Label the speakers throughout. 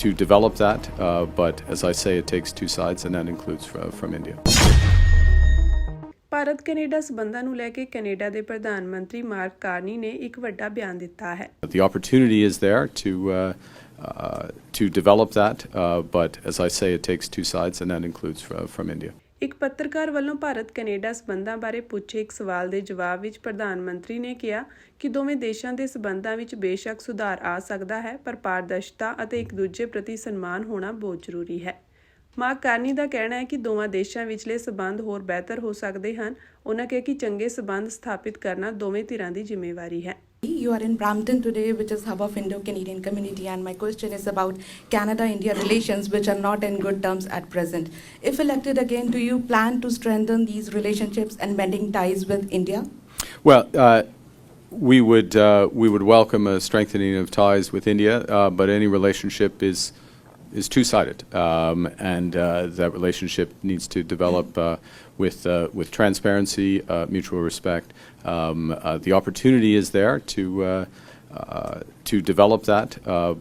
Speaker 1: to develop that, but as I say, it takes two sides, and that includes from India.
Speaker 2: Bharat Canada ਸਬੰਧਾਂ ਨੂੰ ਲੈ ਕੇ Canada ਦੇ ਪ੍ਰਧਾਨ ਮੰਤਰੀ ਮਾਰਕ ਕਾਰਨੀ ਨੇ ਇੱਕ ਵੱਡਾ ਬਿਆਨ ਦਿੱਤਾ ਹੈ।
Speaker 1: The opportunity is there to develop that, but as I say, it takes two sides, and that includes from India.
Speaker 2: ਇੱਕ ਪੱਤਰਕਾਰ ਵੱਲੋਂ ਭਾਰਤ ਕੈਨੇਡਾ ਸਬੰਧਾਂ ਬਾਰੇ ਪੁੱਛੇ ਇੱਕ ਸਵਾਲ ਦੇ ਜਵਾਬ ਵਿੱਚ ਪ੍ਰਧਾਨ ਮੰਤਰੀ ਨੇ ਕਿਹਾ ਕਿ ਦੋਵੇਂ ਦੇਸ਼ਾਂ ਦੇ ਸਬੰਧਾਂ ਵਿੱਚ ਬੇਸ਼ੱਕ ਸੁਧਾਰ ਆ ਸਕਦਾ ਹੈ, ਪਰ ਪਾਰਦਰਸ਼ਤਾ ਅਤੇ ਇੱਕ ਦੂਜੇ ਪ੍ਰਤੀ ਸਨਮਾਨ ਹੋਣਾ ਬਹੁਤ ਜ਼ਰੂਰੀ ਹੈ। ਮਾਰਕ ਕਾਰਨੀ ਦਾ ਕਹਿਣਾ ਹੈ ਕਿ ਦੋਵਾਂ ਦੇਸ਼ਾਂ ਵਿਚਲੇ ਸਬੰਧ ਹੋਰ ਬਿਹਤਰ ਹੋ ਸਕਦੇ ਹਨ। ਉਹਨਾਂ ਕਿਹਾ ਕਿ ਚੰਗੇ ਸਬੰਧ ਸਥਾਪਿਤ ਕਰਨਾ ਦੋਵੇਂ ਧਿਰਾਂ ਦੀ ਜ਼ਿੰਮੇਵਾਰੀ ਹੈ।
Speaker 3: You are in Brampton today, which is hub of Indo-Canadian community, and my question is about Canada-India relations, which are not in good terms at present. If elected again, do you plan to strengthen these relationships and mending ties with India?
Speaker 1: Well, we would welcome a strengthening of ties with India, but any relationship is two-sided, and that relationship needs to develop with transparency, mutual respect. The opportunity is there to develop that,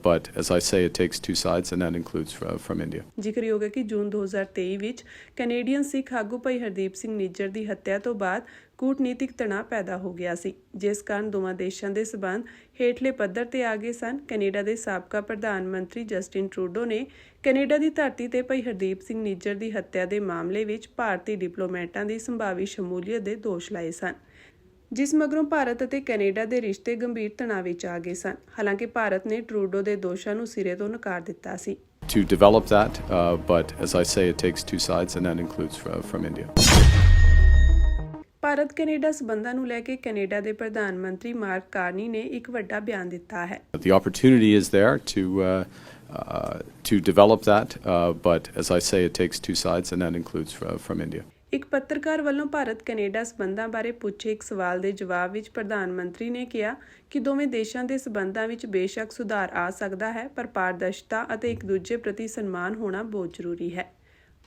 Speaker 1: but as I say, it takes two sides, and that includes from India.
Speaker 2: ਜ਼ਿਕਰਯੋਗ ਹੈ ਕਿ ਜੂਨ 2023 ਵਿੱਚ Canadian ਸਿੱਖ ਆਗੂ ਭਾਈ ਹਰਦੀਪ ਸਿੰਘ ਨਿੱਜਰ ਦੀ ਹੱਤਿਆ ਤੋਂ ਬਾਅਦ ਕੂਟਨੀਤਿਕ ਤਣਾਅ ਪੈਦਾ ਹੋ ਗਿਆ ਸੀ, ਜਿਸ ਕਾਰਨ ਦੋਵਾਂ ਦੇਸ਼ਾਂ ਦੇ ਸਬੰਧ ਹੇਠਲੇ ਪੱਧਰ ਤੇ ਆ ਗਏ ਸਨ। ਕੈਨੇਡਾ ਦੇ ਸਾਬਕਾ ਪ੍ਰਧਾਨ ਮੰਤਰੀ ਜਸਟਿਨ ਟਰੂਡੋ ਨੇ ਕੈਨੇਡਾ ਦੀ ਧਰਤੀ ਤੇ ਭਾਈ ਹਰਦੀਪ ਸਿੰਘ ਨਿੱਜਰ ਦੀ ਹੱਤਿਆ ਦੇ ਮਾਮਲੇ ਵਿੱਚ ਭਾਰਤੀ ਡਿਪਲੋਮੈਟਾਂ ਦੀ ਸੰਭਾਵੀ ਸ਼ਮੂਲੀਅਤ ਦੇ ਦੋਸ਼ ਲਾਏ ਸਨ, ਜਿਸ ਮਗਰੋਂ ਭਾਰਤ ਅਤੇ ਕੈਨੇਡਾ ਦੇ ਰਿਸ਼ਤੇ ਗੰਭੀਰ ਤਣਾਅ ਵਿੱਚ ਆ ਗਏ ਸਨ। ਹਾਲਾਂਕਿ ਭਾਰਤ ਨੇ ਟਰੂਡੋ ਦੇ ਦੋਸ਼ਾਂ ਨੂੰ ਸਿਰੇ ਤੋਂ ਨਕਾਰ ਦਿੱਤਾ ਸੀ।
Speaker 1: To develop that, but as I say, it takes two sides, and that includes from India.
Speaker 2: Bharat Canada ਸਬੰਧਾਂ ਨੂੰ ਲੈ ਕੇ ਕੈਨੇਡਾ ਦੇ ਪ੍ਰਧਾਨ ਮੰਤਰੀ ਮਾਰਕ ਕਾਰਨੀ ਨੇ ਇੱਕ ਵੱਡਾ ਬਿਆਨ ਦਿੱਤਾ ਹੈ।
Speaker 1: The opportunity is there to develop that, but as I say, it takes two sides, and that includes from India.
Speaker 2: ਇੱਕ ਪੱਤਰਕਾਰ ਵੱਲੋਂ ਭਾਰਤ ਕੈਨੇਡਾ ਸਬੰਧਾਂ ਬਾਰੇ ਪੁੱਛੇ ਇੱਕ ਸਵਾਲ ਦੇ ਜਵਾਬ ਵਿੱਚ ਪ੍ਰਧਾਨ ਮੰਤਰੀ ਨੇ ਕਿਹਾ ਕਿ ਦੋਵੇਂ ਦੇਸ਼ਾਂ ਦੇ ਸਬੰਧਾਂ ਵਿੱਚ ਬੇਸ਼ੱਕ ਸੁਧਾਰ ਆ ਸਕਦਾ ਹੈ, ਪਰ ਪਾਰਦਰਸ਼ਤਾ ਅਤੇ ਇੱਕ ਦੂਜੇ ਪ੍ਰਤੀ ਸਨਮਾਨ ਹੋਣਾ ਬਹੁਤ ਜ਼ਰੂਰੀ ਹੈ।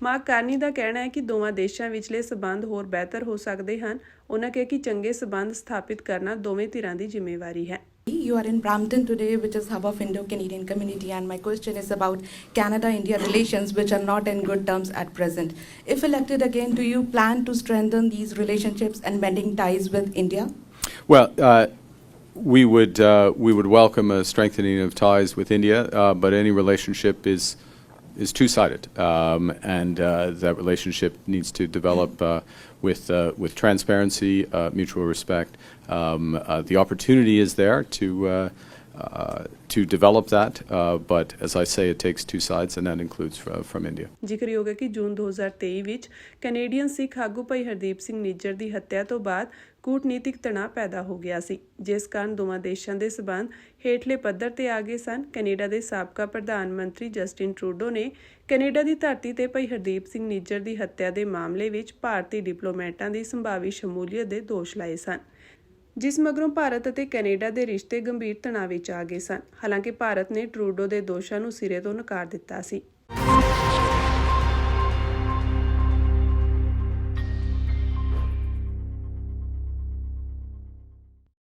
Speaker 2: ਮਾਰਕ ਕਾਰਨੀ ਦਾ ਕਹਿਣਾ ਹੈ ਕਿ ਦੋਵਾਂ ਦੇਸ਼ਾਂ ਵਿਚਲੇ ਸਬੰਧ ਹੋਰ ਬਿਹਤਰ ਹੋ ਸਕਦੇ ਹਨ। ਉਹਨਾਂ ਕਿਹਾ ਕਿ ਚੰਗੇ ਸਬੰਧ ਸਥਾਪਿਤ ਕਰਨਾ ਦੋਵੇਂ ਧਿਰਾਂ ਦੀ ਜ਼ਿੰਮੇਵਾਰੀ ਹੈ।
Speaker 3: You are in Brampton today, which is hub of Indo-Canadian community, and my question is about Canada-India relations, which are not in good terms at present. If elected again, do you plan to strengthen these relationships and mending ties with India?
Speaker 1: Well, we would welcome a strengthening of ties with India, but any relationship is two-sided, and that relationship needs to develop with transparency, mutual respect. The opportunity is there to develop that, but as I say, it takes two sides, and that includes from India.
Speaker 2: ਜ਼ਿਕਰਯੋਗ ਹੈ ਕਿ ਜੂਨ 2023 ਵਿੱਚ Canadian ਸਿੱਖ ਆਗੂ ਭਾਈ ਹਰਦੀਪ ਸਿੰਘ ਨਿੱਜਰ ਦੀ ਹੱਤਿਆ ਤੋਂ ਬਾਅਦ ਕੂਟਨੀਤਿਕ ਤਣਾਅ ਪੈਦਾ ਹੋ ਗਿਆ ਸੀ, ਜਿਸ ਕਾਰਨ ਦੋਵਾਂ ਦੇਸ਼ਾਂ ਦੇ ਸਬੰਧ ਹੇਠਲੇ ਪੱਧਰ ਤੇ ਆ ਗਏ ਸਨ। ਕੈਨੇਡਾ ਦੇ ਸਾਬਕਾ ਪ੍ਰਧਾਨ ਮੰਤਰੀ ਜਸਟਿਨ ਟਰੂਡੋ ਨੇ ਕੈਨੇਡਾ ਦੀ ਧਰਤੀ ਤੇ ਭਾਈ ਹਰਦੀਪ ਸਿੰਘ ਨਿੱਜਰ ਦੀ ਹੱਤਿਆ ਦੇ ਮਾਮਲੇ ਵਿੱਚ ਭਾਰਤੀ ਡਿਪਲੋਮੈਟਾਂ ਦੀ ਸੰਭਾਵੀ ਸ਼ਮੂਲੀਅਤ ਦੇ ਦੋਸ਼ ਲਾਏ ਸਨ, ਜਿਸ ਮਗਰੋਂ ਭਾਰਤ ਅਤੇ ਕੈਨੇਡਾ ਦੇ ਰਿਸ਼ਤੇ ਗੰਭੀਰ ਤਣਾਅ ਵਿੱਚ ਆ ਗਏ ਸਨ। ਹਾਲਾਂਕਿ ਭਾਰਤ ਨੇ ਟਰੂਡੋ ਦੇ ਦੋਸ਼ਾਂ ਨੂੰ ਸਿਰੇ ਤੋਂ ਨਕਾਰ ਦਿੱਤਾ ਸੀ।